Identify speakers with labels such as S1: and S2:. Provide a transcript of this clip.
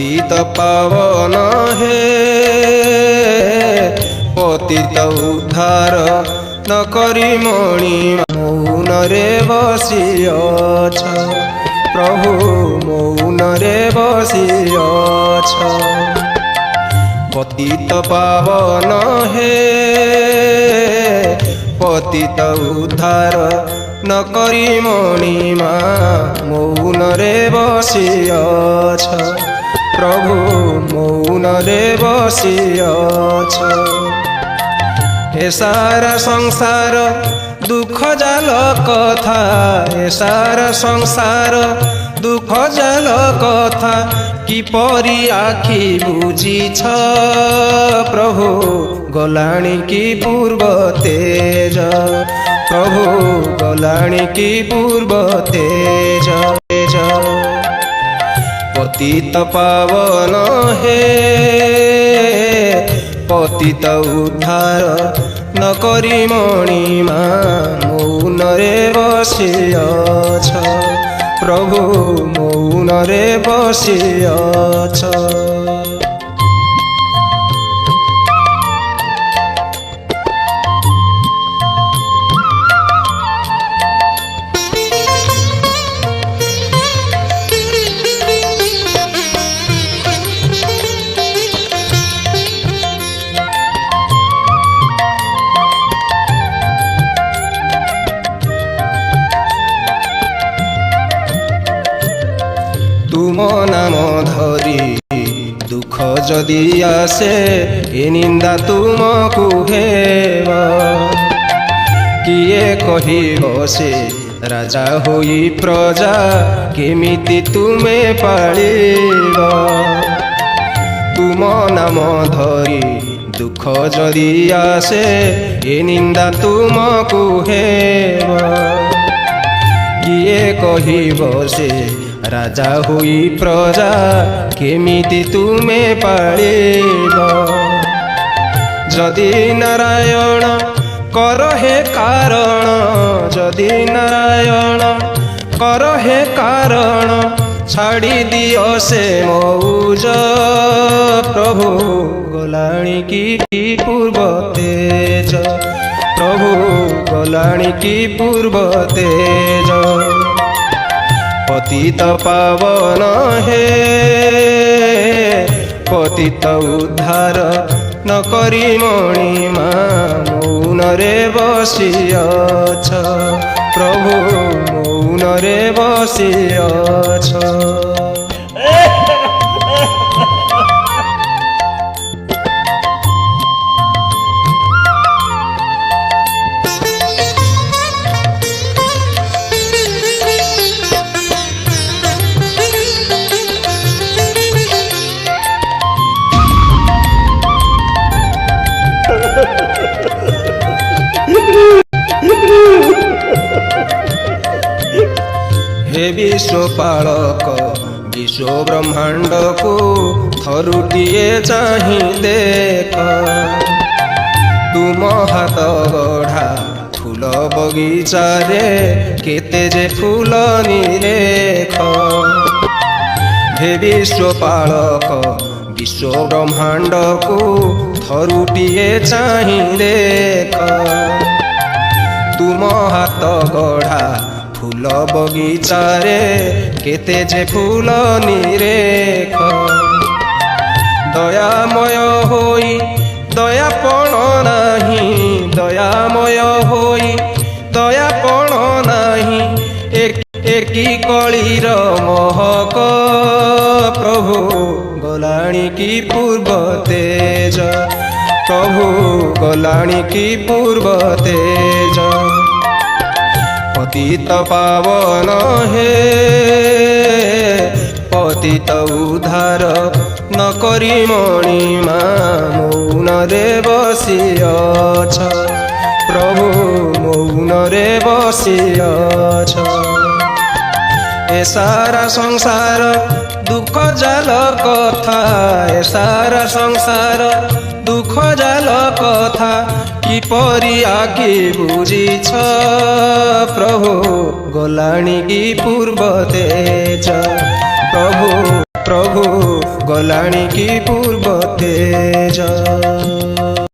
S1: पतित पावन हे पतित उद्धार न करी मणि मौन रे बसिअछ प्रभु मौन रे बसिअछ पतित पावन हे पतित उद्धार न करी मणिमा मौन रे बसिअछ प्रभु मौन रे बसिअछ ए सारा संसार दुख जाल कथा ए सारा संसार दुख जाल कथा किपरि आखि बुझिछ प्रभु गलाणी कि पूर्व तेज प्रभु गलाणी कि पूर्व तेज पतित पावन हे पतित उद्धार न करी मणिमा मौन रे बसिअछ प्रभु मौन रे बसिअछ तुम नाम धरी दुख जदि आसे ए निंदा तुमको हेब किए कहिब से राजा होई प्रजा केमिति तुमे पालिब तुम नाम धरी दुख जदि आसे ए निंदा तुमको हेब किए कहिब से राजा हुई प्रजा केमिति तुमे पालिब जदि नारायण कर हे कारण जदि नारायण कर हे कारण छाड़ी दियो से मौज प्रभु गलाणी की पूर्व तेज प्रभु गलाणी की पूर्व तेज पतित पावन हे पतित उद्धार न करी मणिमा मौन रे बसिअछ प्रभु मौन रे बसिअछ हे विश्वपालक विश्व ब्रह्मांड को थरुटिए चाहि देख तुम हाथ गढ़ा फूल बगीचा रे केते जे फूल निरेख हे विश्वपालक विश्व ब्रह्मांड को थरुटिए चाहि देख तुम हाथ गढ़ा फूल बगीचा रे केते जे फूल निरेख दयामय होई दयापण नाही दयामय होई दयापण नाही एकी कलीर महक प्रभु गलाणी की पूर्व तेज प्रभु गलाणी की पूर्व तेज पतित पावन हे पतित उद्धार न करी मणिमा मौन रे बसिअछ प्रभु मौन रे बसिअछ ए सारा संसार दुख जाल कथा ए सारा संसार दुख जाल कथा किपरि आखि बुझिछ प्रभु गलाणी की पूर्व तेज प्रभु प्रभु ଗଲାଣି କି ପୂର୍ବ ତେଜ।